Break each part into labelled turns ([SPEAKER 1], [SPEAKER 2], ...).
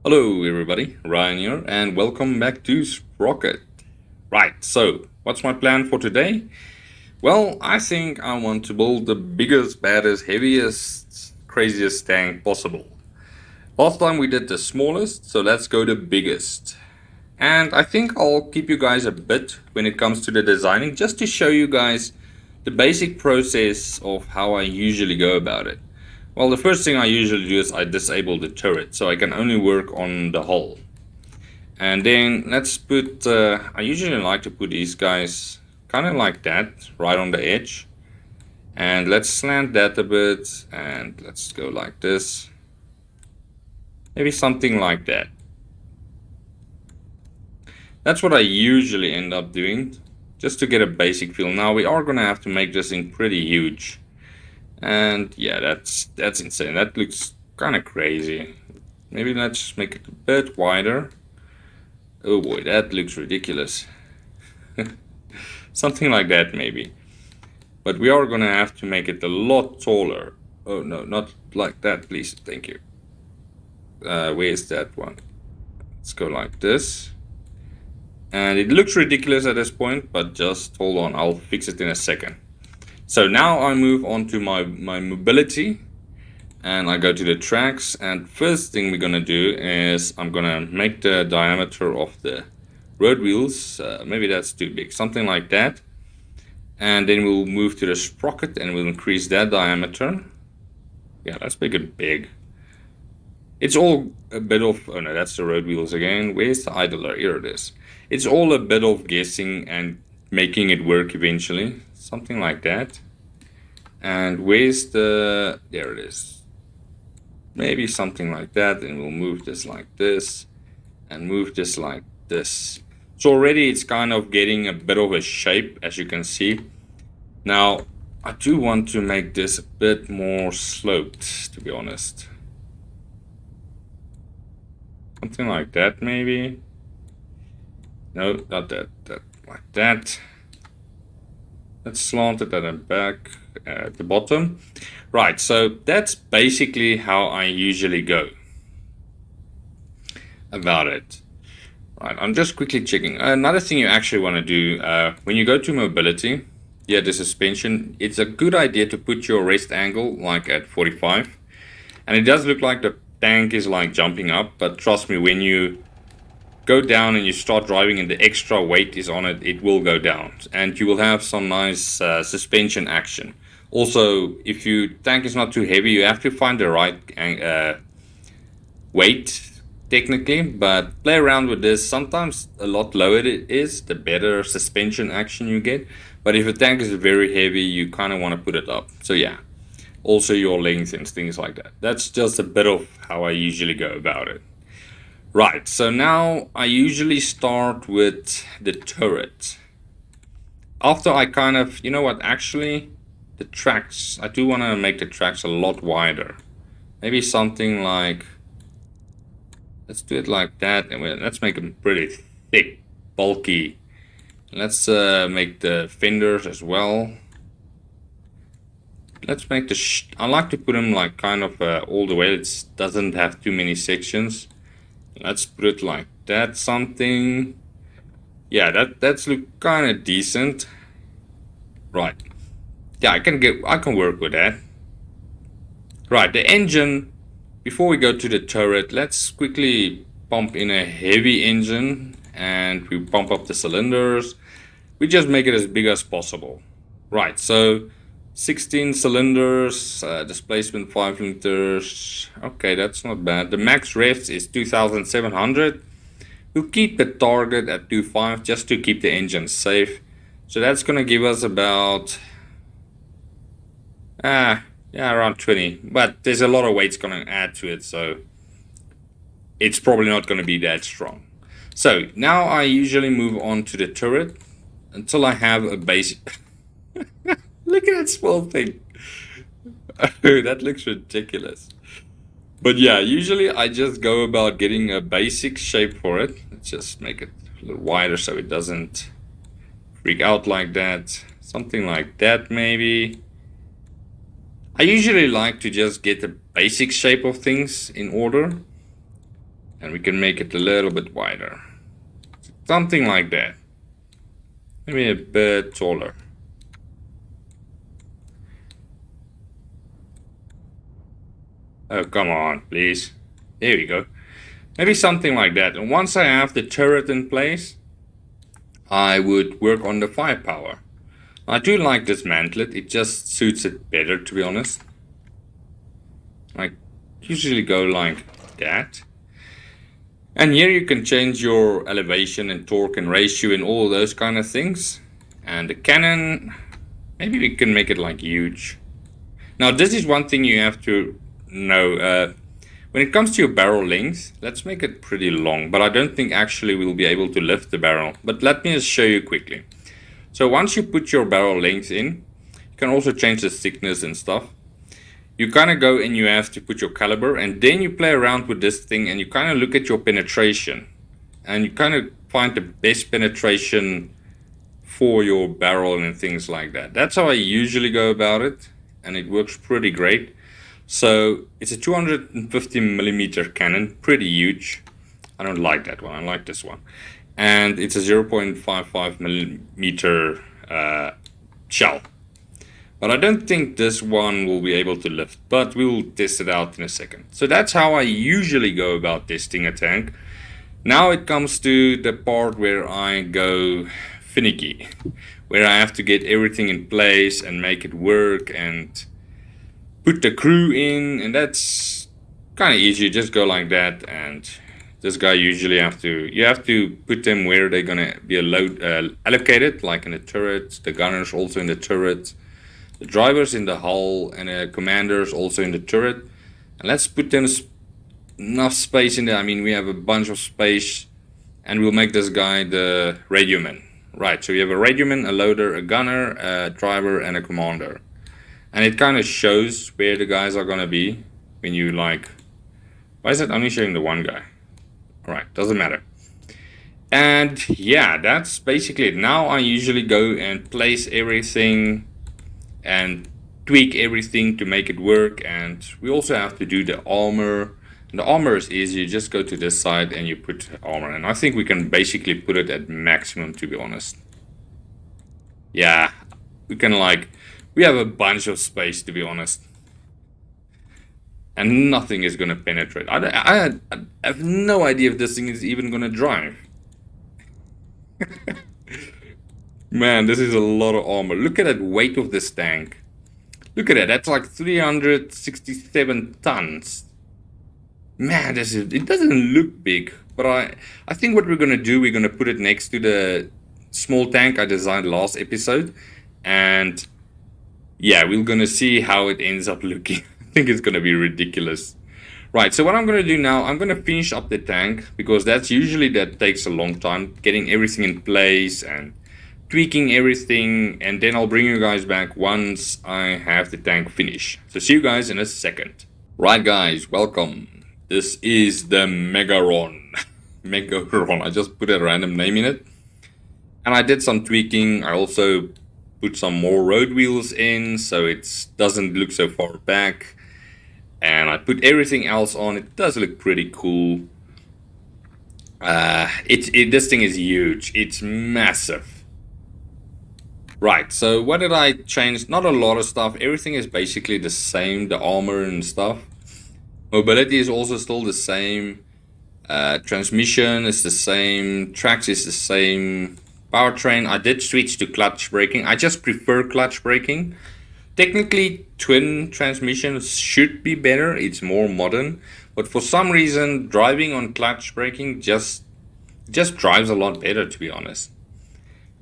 [SPEAKER 1] Hello everybody, Ryan here, and welcome back to Sprocket. Right, so what's my plan for today? Well, I think I want to build the biggest, baddest, heaviest, craziest tank possible. Last time we did the smallest, so let's go the biggest. And I think I'll keep you guys a bit when it comes to the designing, just to show you guys the basic process of how I usually go about it. Well, the first thing I usually do is I disable the turret, so I can only work on the hull. And then let's put, I usually like to put these guys kind of like that, right on the edge. And let's slant that a bit, and let's go like this. Maybe something like that. That's what I usually end up doing, just to get a basic feel. Now we are gonna have to make this thing pretty huge. And yeah, that's insane. That looks kind of crazy. Maybe let's make it a bit wider. Oh boy, that looks ridiculous. Something like that maybe. But we are gonna have to make it a lot taller. Oh no, not like that, please. Thank you. Where's that one? Let's go like this. And it looks ridiculous at this point, but just hold on, I'll fix it in a second. So now I move on to my mobility, and I go to the tracks, and first thing we're gonna do is I'm gonna make the diameter of the road wheels, maybe that's too big, something like that. And then we'll move to the sprocket and we'll increase that diameter. Yeah, let's make it big. It's all a bit of, oh no, that's the road wheels again. Where's the idler? Here it is. It's all a bit of guessing and making it work eventually. Something like that. And where's the, there it is. Maybe something like that, and we'll move this like this and move this like this. So already it's kind of getting a bit of a shape, as you can see. Now I do want to make this a bit more sloped, to be honest. Something like that maybe. No, not that, like that. Let's slant it at the back, at the bottom. Right, so that's basically how I usually go about it. Right, I'm just quickly checking. Another thing you actually want to do, when you go to mobility, yeah, the suspension, it's a good idea to put your rest angle like at 45. And it does look like the tank is like jumping up, but trust me, when you go down and you start driving and the extra weight is on it, it will go down. And you will have some nice suspension action. Also, if your tank is not too heavy, you have to find the right weight technically, but play around with this. Sometimes a lot lower it is, the better suspension action you get. But if a tank is very heavy, you kind of want to put it up. So yeah, also your length and things like that. That's just a bit of how I usually go about it. Right, so now I usually start with the turret. After I kind of, you know what, actually, the tracks, I do want to make the tracks a lot wider. Maybe something like, let's do it like that, and let's make them pretty thick, bulky. Let's make the fenders as well. Let's make the, I like to put them like kind of all the way. It doesn't have too many sections. Let's put it like that, something. Yeah, that's look kind of decent. Right. Yeah, I can work with that. Right, the engine. Before we go to the turret, let's quickly pump in a heavy engine, and we pump up the cylinders. We just make it as big as possible. Right, so 16 cylinders, displacement 5 liters. Okay, that's not bad. The max revs is 2700. We'll keep the target at 2.5 just to keep the engine safe. So that's gonna give us about yeah, around 20. But there's a lot of weight's gonna add to it, so it's probably not gonna be that strong. So now I usually move on to the turret until I have a basic. Look at that small thing. Oh, that looks ridiculous. But yeah, usually I just go about getting a basic shape for it. Let's just make it a little wider so it doesn't freak out like that. Something like that maybe. I usually like to just get the basic shape of things in order. And we can make it a little bit wider. Something like that. Maybe a bit taller. Oh, come on, please. There we go. Maybe something like that. And once I have the turret in place, I would work on the firepower. I do like this mantlet. It just suits it better, to be honest. I usually go like that. And here you can change your elevation and torque and ratio and all those kind of things. And the cannon, maybe we can make it like huge. Now this is one thing you have to know. When it comes to your barrel length, let's make it pretty long. But I don't think actually we'll be able to lift the barrel. But let me just show you quickly. So once you put your barrel length in, you can also change the thickness and stuff. You kind of go and you have to put your caliber, and then you play around with this thing and you kind of look at your penetration. And you kind of find the best penetration for your barrel and things like that. That's how I usually go about it, and it works pretty great. So it's a 250mm cannon, pretty huge. I don't like that one, I like this one. And it's a 0.55mm shell. But I don't think this one will be able to lift, but we'll test it out in a second. So that's how I usually go about testing a tank. Now it comes to the part where I go finicky, where I have to get everything in place and make it work and put the crew in, and that's kind of easy. Just go like that, and this guy usually you have to put them where they're gonna be allocated, like in the turret, the gunners also in the turret, the drivers in the hull, and the commanders also in the turret. And let's put them enough space in there. I mean, we have a bunch of space, and we'll make this guy the radioman. Right, so you have a radioman, a loader, a gunner, a driver, and a commander. And it kind of shows where the guys are gonna be when you like. Why is it only showing the one guy? Alright, doesn't matter. And yeah, that's basically it. Now I usually go and place everything and tweak everything to make it work. And we also have to do the armor. And the armor is easy. You just go to this side and you put armor. And I think we can basically put it at maximum, to be honest. Yeah, we can we have a bunch of space, to be honest. And nothing is going to penetrate. I have no idea if this thing is even going to drive. Man, this is a lot of armor. Look at that weight of this tank. Look at that. That's like 367 tons. Man, it doesn't look big. But I think what we're going to do, we're going to put it next to the small tank I designed last episode. And yeah, we're going to see how it ends up looking. I think it's going to be ridiculous. Right, so what I'm going to do now, I'm going to finish up the tank, because that takes a long time, getting everything in place and tweaking everything, and then I'll bring you guys back once I have the tank finished. So see you guys in a second. Right guys, welcome. This is the Megaron. Megaron, I just put a random name in it. And I did some tweaking. I also put some more road wheels in, so it doesn't look so far back. And I put everything else on. It does look pretty cool. This thing is huge. It's massive. Right, so what did I change? Not a lot of stuff. Everything is basically the same. The armor and stuff. Mobility is also still the same. Transmission is the same. Tracks is the same. Powertrain, I did switch to clutch braking. I just prefer clutch braking. Technically, twin transmissions should be better. It's more modern. But for some reason, driving on clutch braking just drives a lot better, to be honest.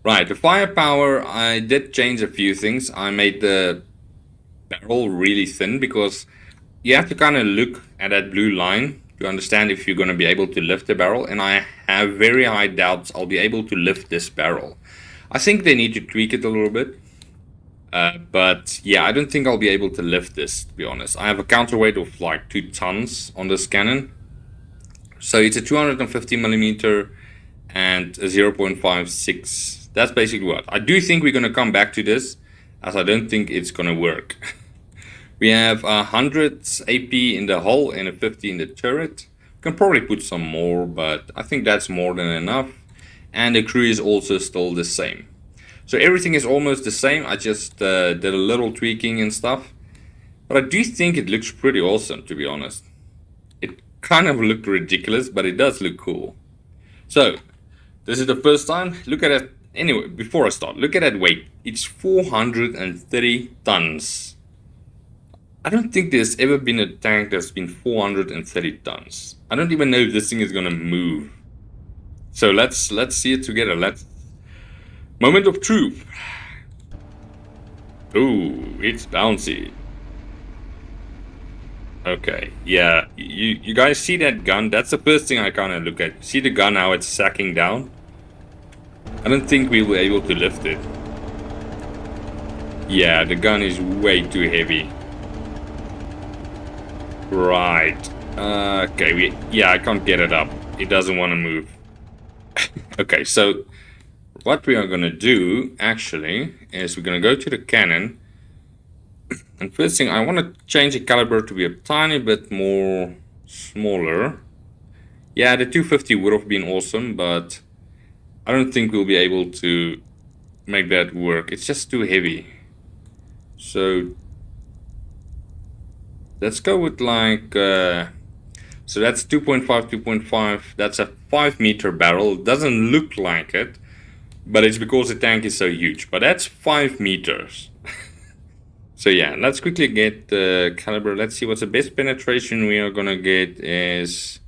[SPEAKER 1] Right, the firepower, I did change a few things. I made the barrel really thin, because you have to kind of look at that blue line to understand if you're going to be able to lift the barrel. And I have very high doubts I'll be able to lift this barrel. I think they need to tweak it a little bit. But yeah, I don't think I'll be able to lift this, to be honest. I have a counterweight of like 2 tons on this cannon. So it's a 250mm and a 0.56. That's basically what. I do think we're going to come back to this, as I don't think it's going to work. We have 100 AP in the hull and a 50 in the turret. Can probably put some more, but I think that's more than enough. And the crew is also still the same. So everything is almost the same. I just did a little tweaking and stuff. But I do think it looks pretty awesome, to be honest. It kind of looked ridiculous, but it does look cool. So, this is the first time. Look at it. Anyway, before I start, look at that weight. It's 430 tons. I don't think there's ever been a tank that's been 430 tons. I don't even know if this thing is gonna move. So let's see it together. Moment of truth. Ooh, it's bouncy. Okay, yeah, you guys see that gun? That's the first thing I kind of look at. See the gun, how it's sacking down? I don't think we were able to lift it. Yeah, the gun is way too heavy. Right. Okay, yeah, I can't get it up. It doesn't want to move. Okay, so what we are gonna do, actually, is we're gonna go to the cannon. And first thing, I want to change the caliber to be a tiny bit more smaller. Yeah, the 250 would have been awesome, but I don't think we'll be able to make that work. It's just too heavy. So let's go with like, so that's 2.5, 2.5. That's a 5-meter barrel. It doesn't look like it, but it's because the tank is so huge. But that's 5 meters. So yeah, let's quickly get the caliber. Let's see what's the best penetration we are gonna get is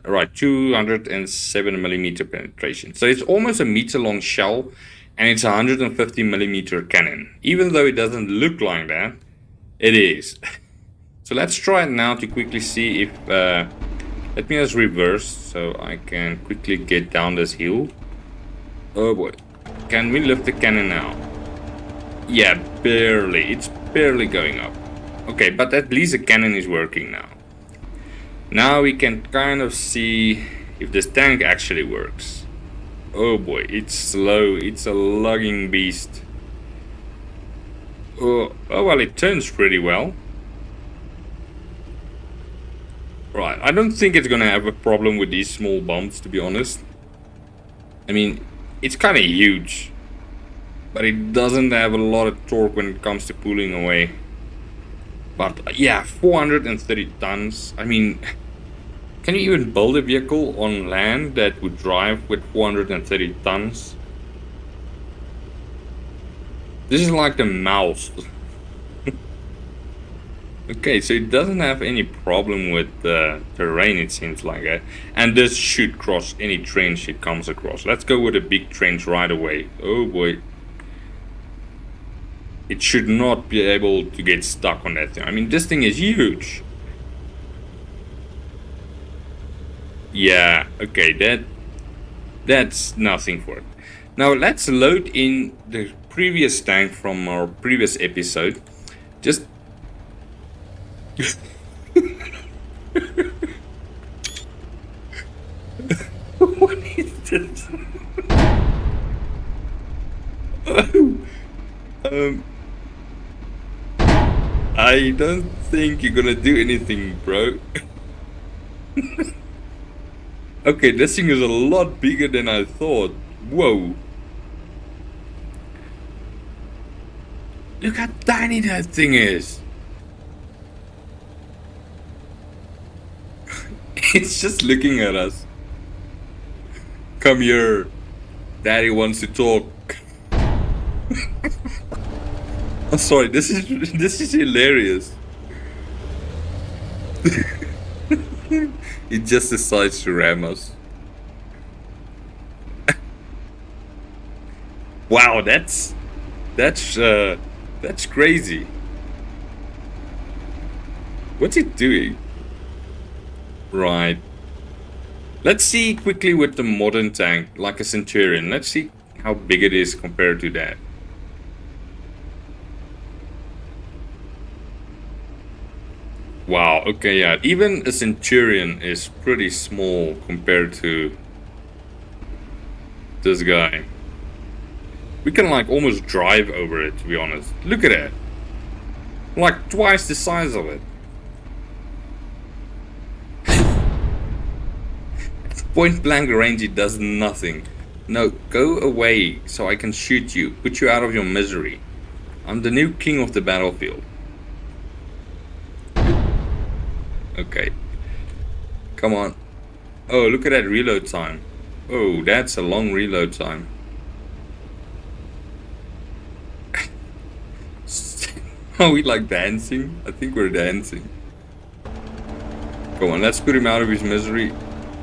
[SPEAKER 1] right, 207 millimeter penetration. So it's almost a meter long shell, and it's a 150 millimeter cannon. Even though it doesn't look like that, it is. So let's try it now to quickly see if let me just reverse so I can quickly get down this hill. Oh boy, can we lift the cannon now? Yeah, barely. It's barely going up. Okay, but at least the cannon is working now. Now we can kind of see if this tank actually works. Oh boy, it's slow. It's a lugging beast. Oh well, it turns pretty well. Right, I don't think it's gonna have a problem with these small bumps, to be honest. I mean, it's kind of huge, but it doesn't have a lot of torque when it comes to pulling away. But yeah, 430 tons. I mean, can you even build a vehicle on land that would drive with 430 tons? This is like the mouse. Okay, so it doesn't have any problem with the terrain, it seems like it. And this should cross any trench it comes across. Let's go with a big trench right away. Oh boy. It should not be able to get stuck on that thing. I mean, this thing is huge. Yeah, okay, that's nothing for it. Now let's load in the previous tank from our previous episode. Just what is this? I don't think you're gonna do anything, bro. Okay, this thing is a lot bigger than I thought. Whoa. Look how tiny that thing is. It's just looking at us. Come here. Daddy wants to talk. I'm sorry, this is hilarious. It just decides to ram us. Wow, that's crazy. What's it doing? Right. Let's see quickly with the modern tank, like a Centurion. Let's see how big it is compared to that. Wow, okay, yeah. Even a Centurion is pretty small compared to this guy. We can like almost drive over it, to be honest. Look at it. Like twice the size of it. Point blank range, it does nothing. No, go away so I can shoot you, put you out of your misery. I'm the new king of the battlefield. Okay. Come on. Oh, look at that reload time. Oh, that's a long reload time. Are we like dancing? I think we're dancing. Come on, let's put him out of his misery.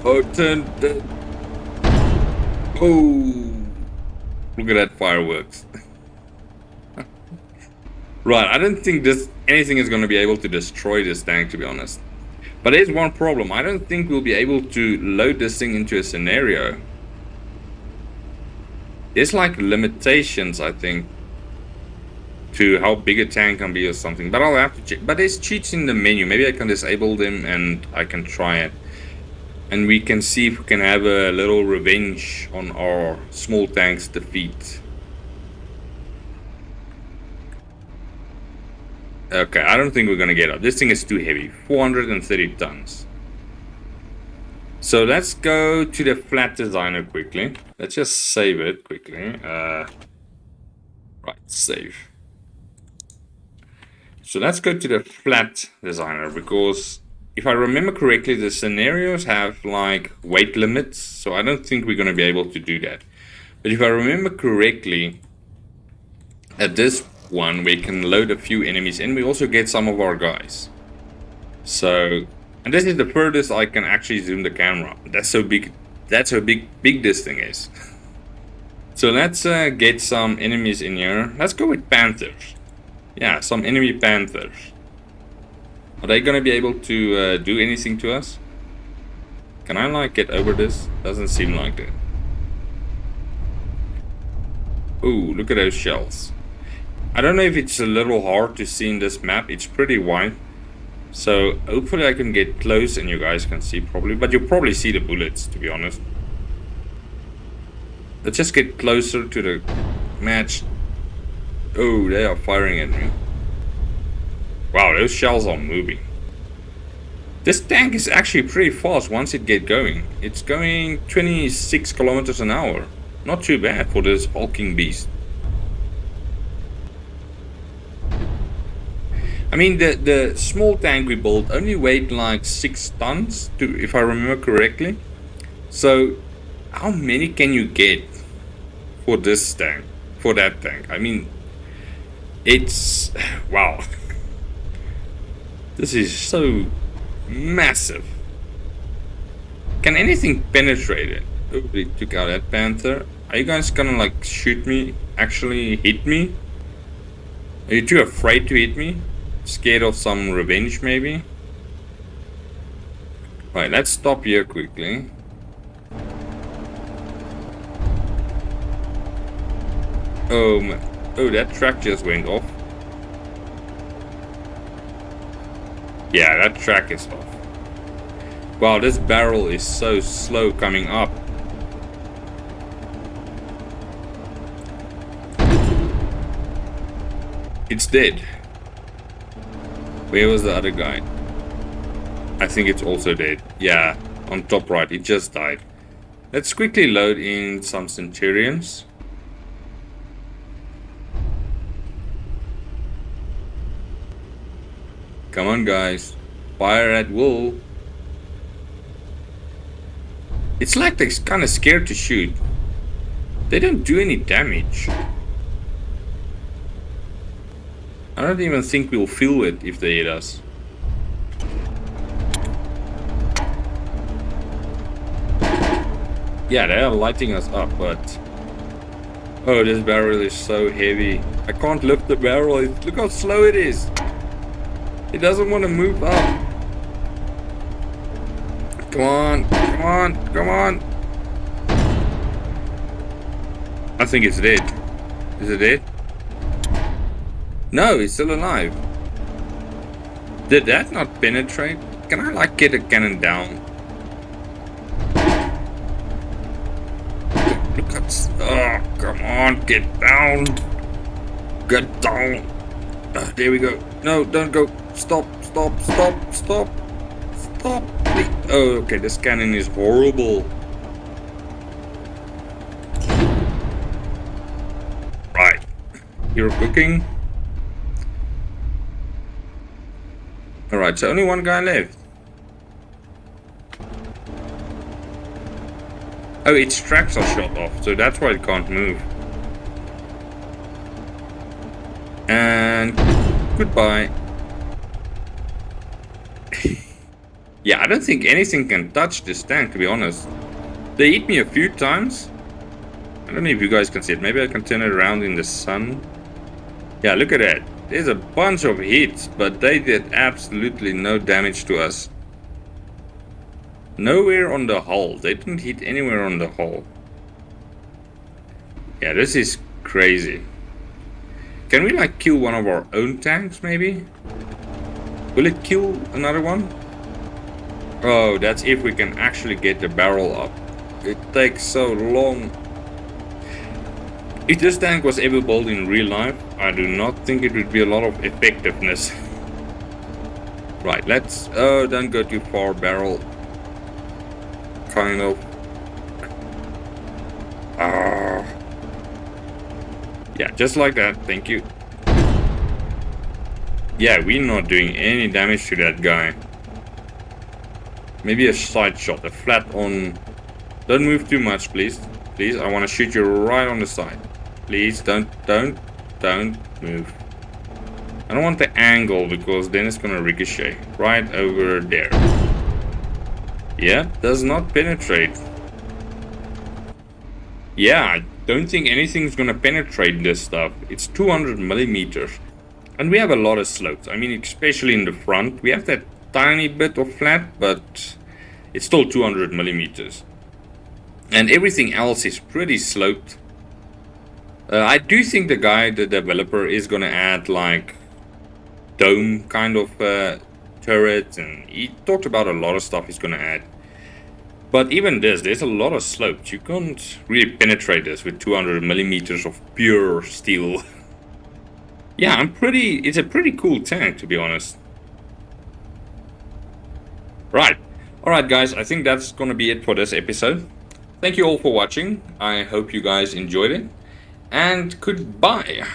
[SPEAKER 1] Oh, turn. Oh, look at that fireworks. Right, I don't think anything is going to be able to destroy this tank, to be honest. But there's one problem. I don't think we'll be able to load this thing into a scenario. There's like limitations, I think, to how big a tank can be or something. But I'll have to check. But there's cheats in the menu. Maybe I can disable them and I can try it. And we can see if we can have a little revenge on our small tank's defeat. Okay, I don't think we're gonna get up. This thing is too heavy. 430 tons. So let's go to the flat designer quickly. Let's just save it quickly. Right, save. So let's go to the flat designer, because if I remember correctly, the scenarios have like weight limits. So I don't think we're gonna be able to do that. But if I remember correctly, at this one we can load a few enemies and we also get some of our guys. So, and this is the furthest I can actually zoom the camera. That's how big this thing is. So let's get some enemies in here. Let's go with panthers. Yeah, some enemy panthers. Are they gonna be able to do anything to us? Can I like get over this? Doesn't seem like it. Ooh, look at those shells. I don't know if it's a little hard to see in this map. It's pretty wide. So hopefully I can get close and you guys can see probably. But you'll probably see the bullets, to be honest. Let's just get closer to the match. Oh, they are firing at me. Wow, those shells are moving. This tank is actually pretty fast once it gets going. It's going 26 kilometers an hour. Not too bad for this hulking beast. I mean, the small tank we built only weighed like 6 tons, if I remember correctly. So, how many can you get for this tank? For that tank? I mean, it's... wow. This is so massive. Can anything penetrate it? Oh, they took out that panther. Are you guys gonna like shoot me? Actually hit me? Are you too afraid to hit me? Scared of some revenge, maybe? Right, let's stop here quickly. Oh, that track just went off. Yeah, that track is off. Wow, this barrel is so slow coming up. It's dead. Where was the other guy? I think it's also dead. Yeah, on top right, it just died. Let's quickly load in some Centurions. Come on guys, fire at will. It's like they're kind of scared to shoot. They don't do any damage. I don't even think we'll feel it if they hit us. Yeah, they are lighting us up, but... oh, this barrel is so heavy. I can't lift the barrel. Look how slow it is. It doesn't want to move up. Come on, come on, come on. I think it's dead. Is it dead? No, it's still alive. Did that not penetrate? Can I like get a cannon down? Look at... oh, come on, get down. Get down. There we go. No, don't go. Stop, stop, stop, stop. Stop. Please. Oh, okay, this cannon is horrible. Right. You're cooking. Alright, so only one guy left. Oh, its tracks are shot off, so that's why it can't move. And goodbye. Yeah, I don't think anything can touch this tank, to be honest. They hit me a few times. I don't know if you guys can see it. Maybe I can turn it around in the sun. Yeah, look at that. There's a bunch of hits, but they did absolutely no damage to us. Nowhere on the hull. They didn't hit anywhere on the hull. Yeah, this is crazy. Can we like kill one of our own tanks maybe? Will it kill another one? Oh, that's if we can actually get the barrel up. It takes so long. If this tank was ever built in real life, I do not think it would be a lot of effectiveness. Right, let's... Oh, don't go too far, barrel. Kind of. Yeah, just like that, thank you. Yeah, we're not doing any damage to that guy. Maybe a side shot, a flat on... Don't move too much, please. Please, I want to shoot you right on the side. Please, don't move. I don't want the angle, because then it's gonna ricochet. Right over there. Yeah, does not penetrate. Yeah, I don't think anything's gonna penetrate this stuff. It's 200 millimeters. And we have a lot of slopes. I mean, especially in the front. We have that tiny bit of flat, but it's still 200 millimeters. And everything else is pretty sloped. I do think the developer, is gonna add like dome kind of turrets, and he talked about a lot of stuff he's gonna add. But even there's a lot of slopes. You can't really penetrate this with 200 millimeters of pure steel. Yeah, it's a pretty cool tank, to be honest. Right. Alright guys, I think that's gonna be it for this episode. Thank you all for watching. I hope you guys enjoyed it. And goodbye.